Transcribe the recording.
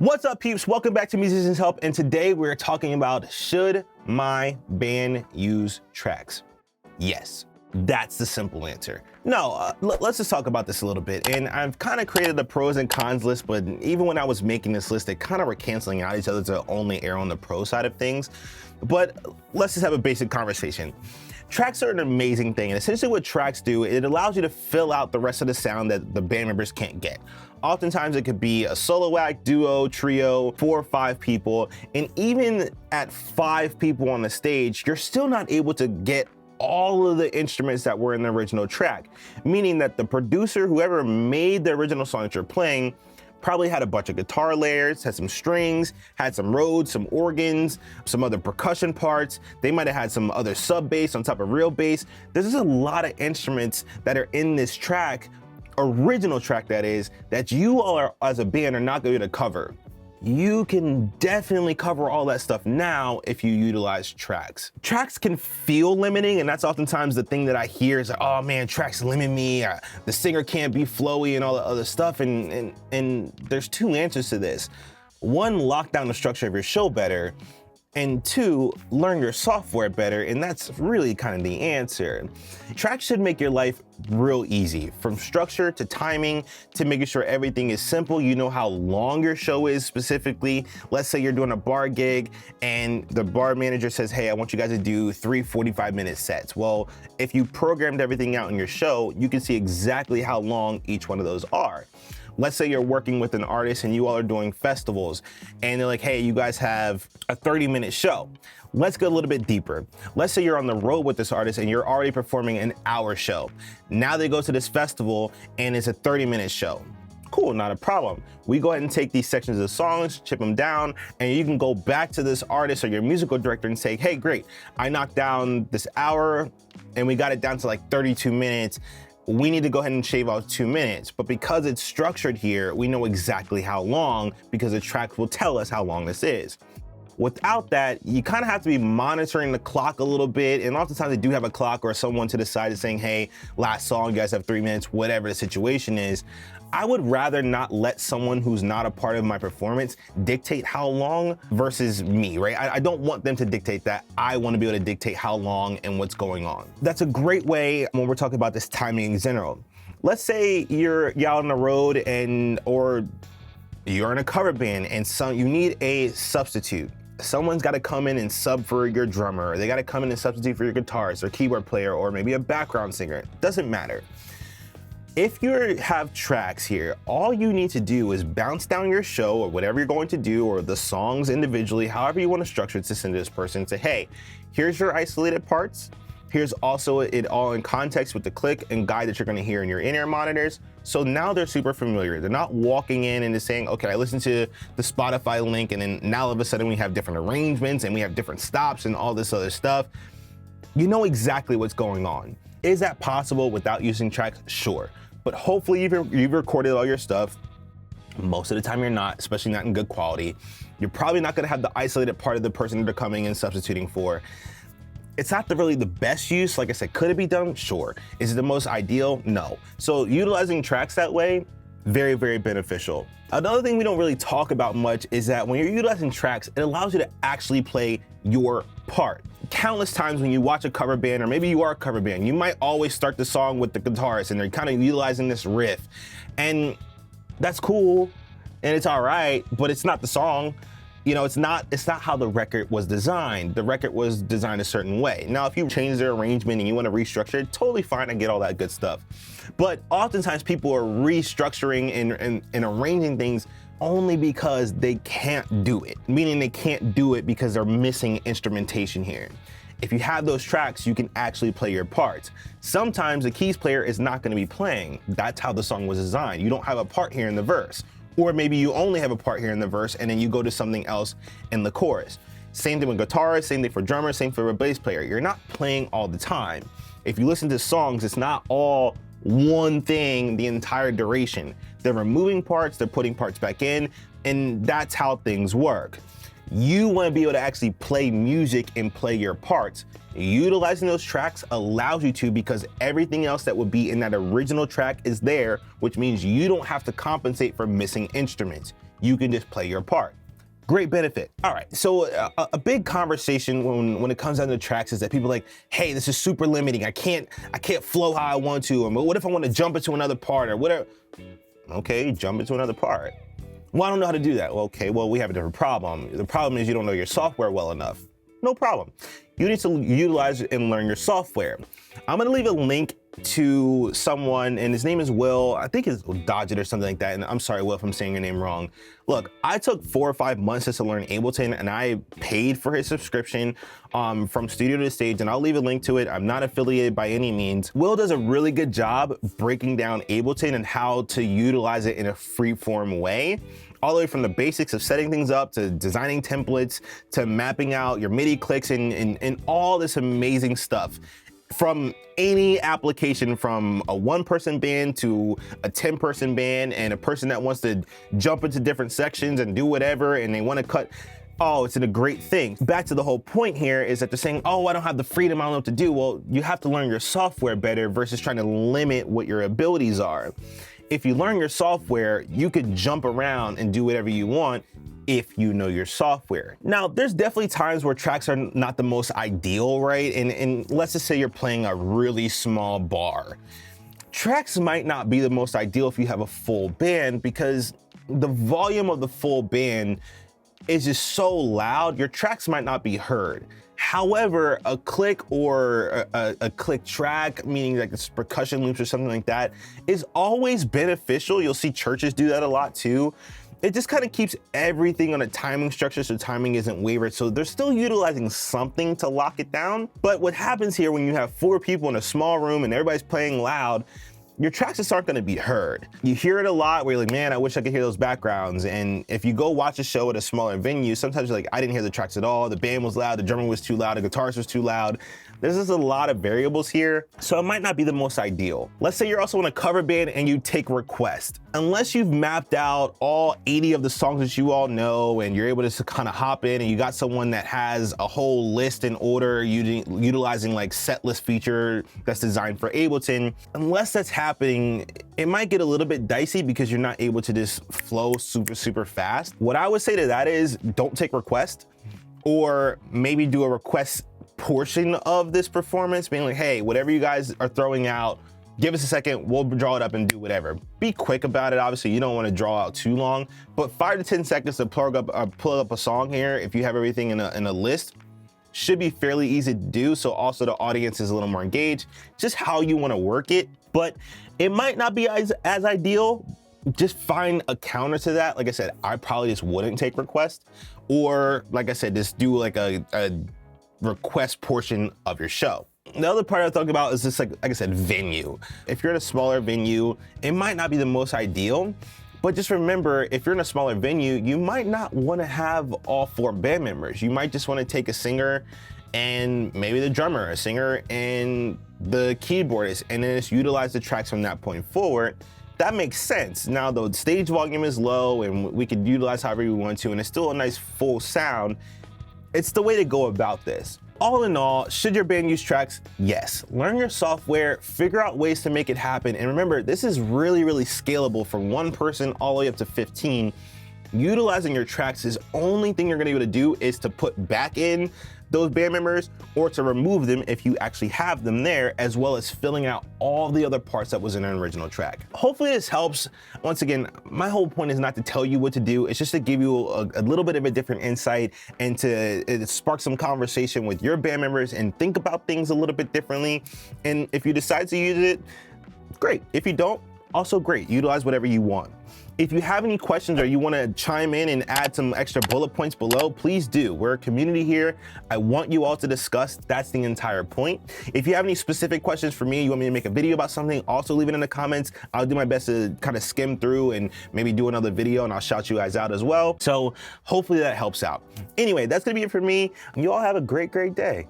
What's up, peeps? Welcome back to Musicians Help, and today we're talking about, should my band use tracks? Yes, that's the simple answer. No, let's just talk about this a little bit. And I've kind of created a pros and cons list, but even when I was making this list, they kind of were canceling out each other to only err on the pro side of things. But let's just have a basic conversation. Tracks are an amazing thing, and essentially what tracks do, it allows you to fill out the rest of the sound that the band members can't get. Oftentimes it could be a solo act, duo, trio, 4 or 5 people, and even at 5 people on the stage, you're still not able to get all of the instruments that were in the original track, meaning that the producer, whoever made the original song that you're playing, probably had a bunch of guitar layers, had some strings, had some Rhodes, some organs, some other percussion parts. They might have had some other sub bass on top of real bass. There's just a lot of instruments that are in this track, original track that is, that you all are, as a band, are not going to cover. You can definitely cover all that stuff now if you utilize tracks. Tracks can feel limiting, and that's oftentimes the thing that I hear is like, oh man, tracks limit me, the singer can't be flowy and all the other stuff, and there's 2 answers to this. 1, lock down the structure of your show better, and 2, learn your software better, and that's really kind of the answer. Tracks should make your life real easy, from structure to timing to making sure everything is simple. You know how long your show is specifically. Let's say you're doing a bar gig and the bar manager says, hey, I want you guys to do 3 45-minute sets. Well, if you programmed everything out in your show, you can see exactly how long each one of those are. Let's say you're working with an artist and you all are doing festivals and they're like, hey, you guys have a 30-minute show. Let's go a little bit deeper. Let's say you're on the road with this artist and you're already performing an hour show. Now they go to this festival and it's a 30-minute show. Cool, not a problem. We go ahead and take these sections of songs, chip them down, and you can go back to this artist or your musical director and say, hey, great, I knocked down this hour and we got it down to like 32 minutes. We need to go ahead and shave off 2 minutes. But because it's structured here, we know exactly how long, because the track will tell us how long this is. Without that, you kind of have to be monitoring the clock a little bit. And oftentimes they do have a clock or someone to the side is saying, hey, last song, you guys have 3 minutes, whatever the situation is. I would rather not let someone who's not a part of my performance dictate how long versus me, right? I don't want them to dictate that. I want to be able to dictate how long and what's going on. That's a great way when we're talking about this timing in general. Let's say you're out on the road or you're in a cover band and you need a substitute. Someone's got to come in and sub for your drummer, or they got to come in and substitute for your guitarist or keyboard player, or maybe a background singer. Doesn't matter. If you have tracks here, all you need to do is bounce down your show or whatever you're going to do, or the songs individually, however you want to structure it, to send to this person and say, hey, here's your isolated parts. Here's also it all in context with the click and guide that you're going to hear in your in-ear monitors. So now they're super familiar. They're not walking in and just saying, okay, I listened to the Spotify link, and then now all of a sudden we have different arrangements and we have different stops and all this other stuff. You know exactly what's going on. Is that possible without using tracks? Sure. But hopefully you've recorded all your stuff. Most of the time you're not, especially not in good quality. You're probably not going to have the isolated part of the person that they're coming and substituting for. It's not really the best use. Like I said, could it be done? Sure. Is it the most ideal? No. So utilizing tracks that way, very, very beneficial. Another thing we don't really talk about much is that when you're utilizing tracks, it allows you to actually play your part. Countless times when you watch a cover band, or maybe you are a cover band, you might always start the song with the guitarist and they're kind of utilizing this riff. And that's cool and it's all right, but it's not the song. You know, it's not how the record was designed. The record was designed a certain way. Now, if you change their arrangement and you want to restructure it, totally fine, I get all that good stuff. But oftentimes people are restructuring and arranging things only because they can't do it, meaning they can't do it because they're missing instrumentation here. If you have those tracks, you can actually play your parts. Sometimes the keys player is not going to be playing. That's how the song was designed. You don't have a part here in the verse. Or maybe you only have a part here in the verse and then you go to something else in the chorus. Same thing with guitarists, same thing for drummers, same for a bass player. You're not playing all the time. If you listen to songs, it's not all one thing the entire duration. They're removing parts, they're putting parts back in, and that's how things work. You want to be able to actually play music and play your parts. Utilizing those tracks allows you to, because everything else that would be in that original track is there, which means you don't have to compensate for missing instruments. you can just play your part. Great benefit. All right, so a big conversation when it comes down to tracks is that people are like, hey, this is super limiting. I can't flow how I want to. Or what if I want to jump into another part or whatever? Okay, jump into another part. Well, I don't know how to do that. Well, okay, well, we have a different problem. The problem is you don't know your software well enough. No problem. You need to utilize and learn your software. I'm gonna leave a link to someone, and his name is Will. I think it's Dodge It or something like that. And I'm sorry, Will, if I'm saying your name wrong. Look, I took 4 or 5 months just to learn Ableton, and I paid for his subscription from studio to stage, and I'll leave a link to it. I'm not affiliated by any means. Will does a really good job breaking down Ableton and how to utilize it in a free-form way, all the way from the basics of setting things up to designing templates to mapping out your MIDI clicks and all this amazing stuff. From any application, from a 1-person band to a 10-person band and a person that wants to jump into different sections and do whatever and they want to cut. Oh, it's a great thing. Back to the whole point here is that they're saying, oh, I don't have the freedom, I don't know what to do. Well, you have to learn your software better versus trying to limit what your abilities are. If you learn your software, you could jump around and do whatever you want if you know your software. Now, there's definitely times where tracks are not the most ideal, right? And let's just say you're playing a really small bar. Tracks might not be the most ideal if you have a full band, because the volume of the full band is just so loud, your tracks might not be heard. However, a click or a click track, meaning like it's percussion loops or something like that, is always beneficial. You'll see churches do that a lot too. It just kind of keeps everything on a timing structure so timing isn't wavered. So they're still utilizing something to lock it down. But what happens here when you have 4 people in a small room and everybody's playing loud, your tracks just aren't gonna be heard. You hear it a lot where you're like, man, I wish I could hear those backgrounds. And if you go watch a show at a smaller venue, sometimes you're like, I didn't hear the tracks at all. The band was loud, the drummer was too loud, the guitarist was too loud. There's just a lot of variables here, so it might not be the most ideal. Let's say you're also in a cover band and you take requests. Unless you've mapped out all 80 of the songs that you all know and you're able to kind of hop in and you got someone that has a whole list in order utilizing like set list feature that's designed for Ableton, unless that's happening, it might get a little bit dicey because you're not able to just flow super fast. What I would say to that is don't take requests, or maybe do a request portion of this performance, being like, hey, whatever you guys are throwing out, give us a second, we'll draw it up and do whatever. Be quick about it. Obviously, you don't want to draw out too long, but 5 to 10 seconds to pull up a song here, if you have everything in a list, should be fairly easy to do. So also the audience is a little more engaged, just how you want to work it. But it might not be as ideal. Just find a counter to that. Like I said, I probably just wouldn't take requests, or like I said, just do like a request portion of your show. The other part I talked about is just like I said, venue. If you're in a smaller venue, it might not be the most ideal, but just remember, if you're in a smaller venue, you might not want to have all 4 band members. You might just want to take a singer and maybe the drummer, a singer and the keyboardist, and then just utilize the tracks from that point forward. That makes sense. Now the stage volume is low and we could utilize however we want to, and it's still a nice full sound. It's the way to go about this. All in all, should your band use tracks? Yes. Learn your software, figure out ways to make it happen. And remember, this is really scalable from 1 person all the way up to 15. Utilizing your tracks is only thing you're gonna be able to do is to put back in those band members or to remove them if you actually have them there, as well as filling out all the other parts that was in an original track. Hopefully this helps. Once again, my whole point is not to tell you what to do, it's just to give you a little bit of a different insight and to spark some conversation with your band members and think about things a little bit differently. And if you decide to use it, great. If you don't, also great. Utilize whatever you want. If you have any questions or you want to chime in and add some extra bullet points below, please do. We're a community here. I want you all to discuss. That's the entire point. If you have any specific questions for me, you want me to make a video about something, also leave it in the comments. I'll do my best to kind of skim through and maybe do another video, and I'll shout you guys out as well. So hopefully that helps out. Anyway, that's gonna be it for me. You all have a great day.